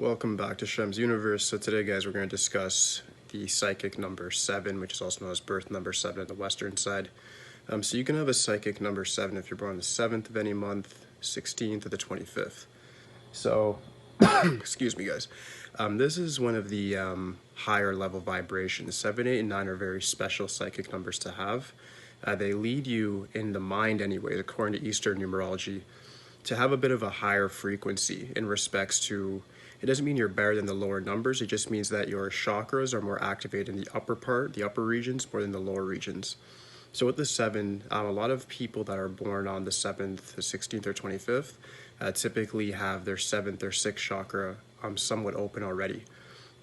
Welcome back to Shemsuniverse. So today, guys, we're going to discuss the psychic number 7, which is also known as birth number 7 on the western side. So you can have a psychic number 7 if you're born the 7th of any month, 16th, or the 25th. So, excuse me, guys. This is one of the higher level vibrations. 7, 8, and 9 are very special psychic numbers to have. They lead you in the mind anyway, according to Eastern numerology, to have a bit of a higher frequency in respects to, it doesn't mean you're better than the lower numbers, it just means that your chakras are more activated in the upper part, the upper regions, more than the lower regions. So with the 7, a lot of people that are born on the 7th, the 16th, or 25th typically have their 7th or 6th chakra somewhat open already.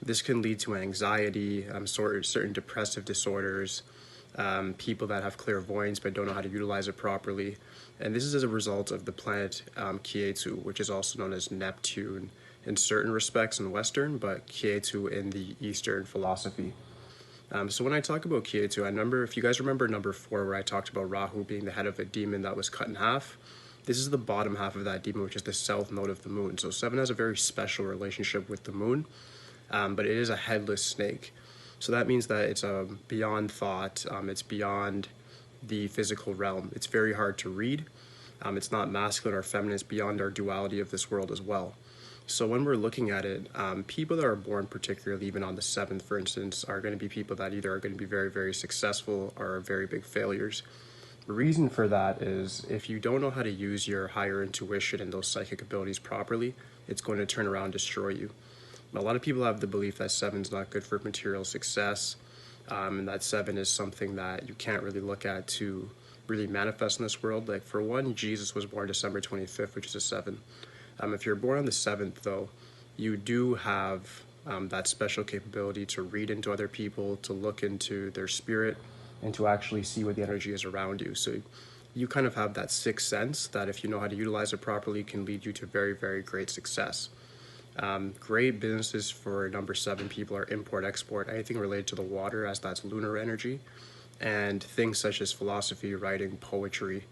This can lead to anxiety, certain depressive disorders, people that have clairvoyance but don't know how to utilize it properly. And this is as a result of the planet Kietu, which is also known as Neptune in certain respects in Western, but Kietu in the Eastern philosophy. So when I talk about Kietu, if you guys remember number 4 where I talked about Rahu being the head of a demon that was cut in half, this is the bottom half of that demon, which is the south node of the moon. So 7 has a very special relationship with the moon, but it is a headless snake. So that means that it's beyond thought, it's beyond the physical realm. It's very hard to read. It's not masculine or feminine, it's beyond our duality of this world as well. So when we're looking at it, people that are born particularly even on the 7th, for instance, are going to be people that either are going to be very, very successful or are very big failures. The reason for that is if you don't know how to use your higher intuition and those psychic abilities properly, it's going to turn around and destroy you. A lot of people have the belief that 7 is not good for material success, and that 7 is something that you can't really look at to really manifest in this world. Like for one, Jesus was born December 25th, which is a 7. If you're born on the 7th, though, you do have that special capability to read into other people, to look into their spirit, and to actually see what the energy is around you. So you kind of have that sixth sense that if you know how to utilize it properly, can lead you to very, very great success. Great businesses for number 7 people are import, export, anything related to the water, as that's lunar energy, and things such as philosophy, writing, poetry.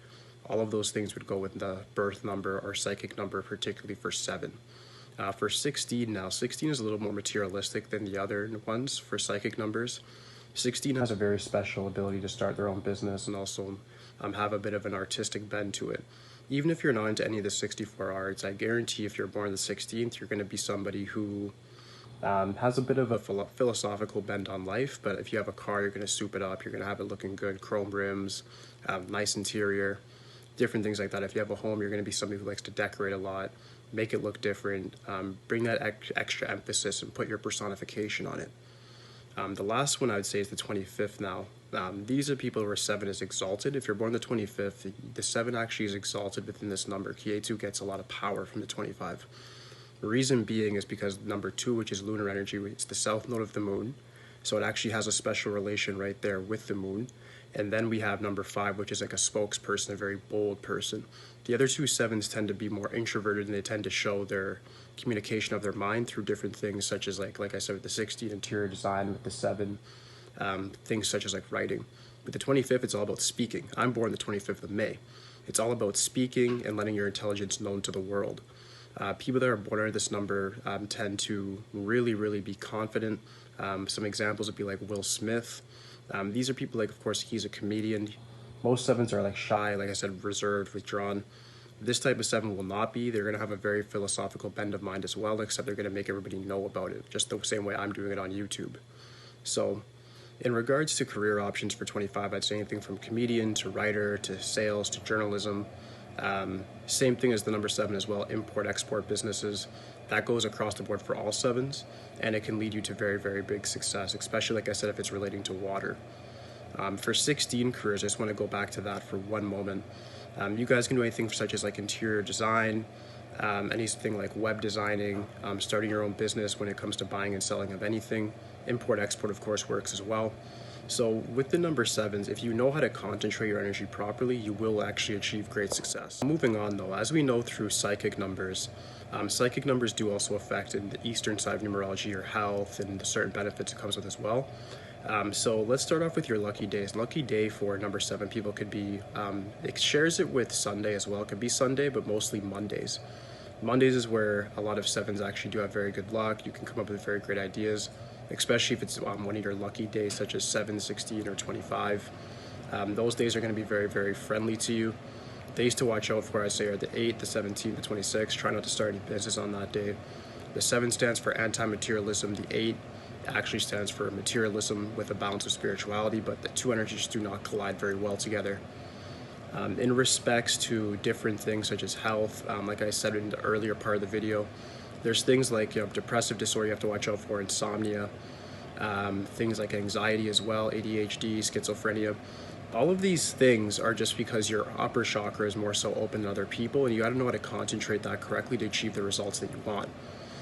All of those things would go with the birth number or psychic number, particularly for 7. For 16 now, 16 is a little more materialistic than the other ones for psychic numbers. 16 has a very special ability to start their own business and also have a bit of an artistic bend to it. Even if you're not into any of the 64 arts, I guarantee if you're born the 16th, you're going to be somebody who has a bit of a philosophical bend on life. But if you have a car, you're going to soup it up. You're going to have it looking good, chrome rims, nice interior, different things like that. If you have a home, you're going to be somebody who likes to decorate a lot, make it look different, bring that extra emphasis and put your personification on it. The last one I would say is the 25th now. These are people where 7 is exalted. If you're born the 25th, the 7 actually is exalted within this number. Kietu gets a lot of power from the 25. The reason being is because number 2, which is lunar energy, it's the south node of the moon. So it actually has a special relation right there with the moon. And then we have number 5, which is like a spokesperson, a very bold person. The other 2 7s tend to be more introverted, and they tend to show their communication of their mind through different things, such as like I said, with the 16, interior design, with the 7, things such as like writing. With the 25th, it's all about speaking. I'm born the 25th of May. It's all about speaking and letting your intelligence known to the world. People that are born under this number tend to really, really be confident. Some examples would be like Will Smith. These are people like, of course, he's a comedian. Most 7s are like shy, like I said, reserved, withdrawn. This type of 7 will not be. They're going to have a very philosophical bend of mind as well, except they're going to make everybody know about it, just the same way I'm doing it on YouTube. So in regards to career options for 25, I'd say anything from comedian to writer to sales to journalism. Same thing as the number 7 as well, import-export businesses. That goes across the board for all 7s, and it can lead you to very, very big success, especially, like I said, if it's relating to water. For 16 careers, I just want to go back to that for one moment. You guys can do anything such as like interior design, anything like web designing, starting your own business when it comes to buying and selling of anything. Import-export, of course, works as well. So with the number 7s, if you know how to concentrate your energy properly, you will actually achieve great success. Moving on though, as we know through psychic numbers do also affect in the eastern side of numerology your health and the certain benefits it comes with as well. So let's start off with your lucky days. Lucky day for number 7 people could be, it shares it with Sunday as well. It could be Sunday, but mostly Mondays. Mondays is where a lot of sevens actually do have very good luck. You can come up with very great ideas, especially if it's one of your lucky days, such as 7, 16, or 25. Those days are going to be very, very friendly to you. Days to watch out for, I say, are the 8th, the 17th, the 26th. Try not to start any business on that day. The 7 stands for anti-materialism. The 8 actually stands for materialism with a balance of spirituality, but the two energies do not collide very well together. In respects to different things such as health, like I said in the earlier part of the video, there's things like depressive disorder you have to watch out for, insomnia, things like anxiety as well, ADHD, schizophrenia. All of these things are just because your upper chakra is more so open than other people, and you got to know how to concentrate that correctly to achieve the results that you want.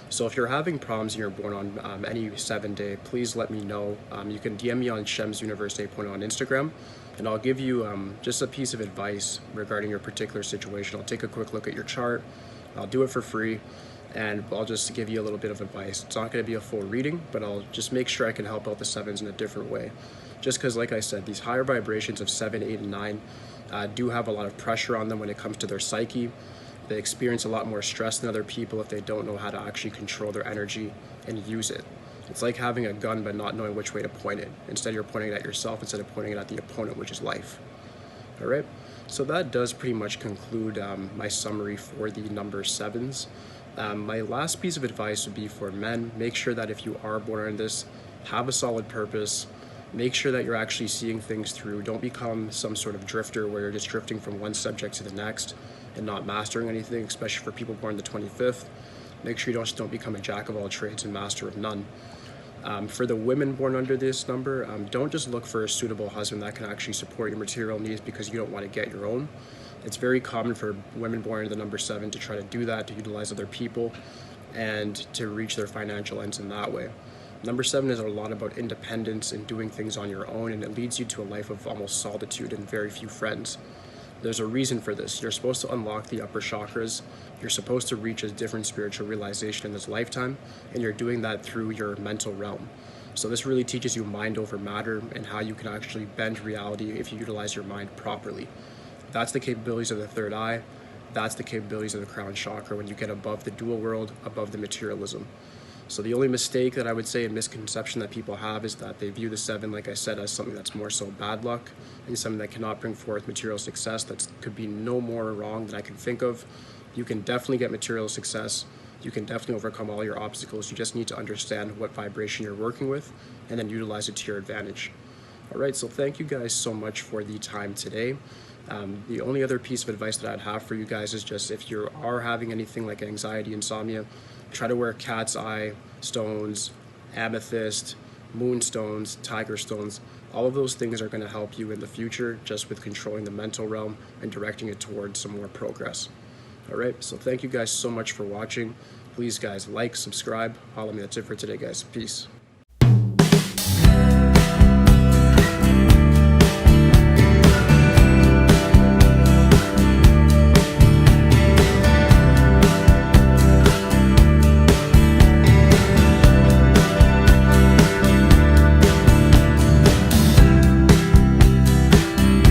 So if you're having problems and you're born on any 7 day, please let me know. You can DM me on Shemsuniverse 8.0 on Instagram, and I'll give you just a piece of advice regarding your particular situation. I'll take a quick look at your chart. I'll do it for free, and I'll just give you a little bit of advice. It's not going to be a full reading, but I'll just make sure I can help out the sevens in a different way. Just because, like I said, these higher vibrations of 7, 8, and 9 do have a lot of pressure on them when it comes to their psyche. They experience a lot more stress than other people if they don't know how to actually control their energy and use it. It's like having a gun but not knowing which way to point it. Instead, you're pointing it at yourself instead of pointing it at the opponent, which is life. All right, so that does pretty much conclude my summary for the number 7s. My last piece of advice would be for men. Make sure that if you are born on this, have a solid purpose. Make sure that you're actually seeing things through. Don't become some sort of drifter where you're just drifting from one subject to the next and not mastering anything, especially for people born the 25th. Make sure you don't become a jack of all trades and master of none. For the women born under this number, don't just look for a suitable husband that can actually support your material needs because you don't want to get your own. It's very common for women born under the number 7 to try to do that, to utilize other people, and to reach their financial ends in that way. Number 7 is a lot about independence and doing things on your own, and it leads you to a life of almost solitude and very few friends. There's a reason for this. You're supposed to unlock the upper chakras. You're supposed to reach a different spiritual realization in this lifetime, and you're doing that through your mental realm. So this really teaches you mind over matter and how you can actually bend reality if you utilize your mind properly. That's the capabilities of the third eye. That's the capabilities of the crown chakra when you get above the dual world, above the materialism. So the only mistake that I would say and misconception that people have is that they view the 7, like I said, as something that's more so bad luck and something that cannot bring forth material success. That could be no more wrong than I can think of. You can definitely get material success. You can definitely overcome all your obstacles. You just need to understand what vibration you're working with and then utilize it to your advantage. All right, so thank you guys so much for the time today. The only other piece of advice that I'd have for you guys is just if you are having anything like anxiety, insomnia, try to wear cat's eye stones, amethyst, moonstones, tiger stones. All of those things are going to help you in the future just with controlling the mental realm and directing it towards some more progress. All right, so thank you guys so much for watching. Please, guys, like, subscribe, follow me. That's it for today, guys. Peace.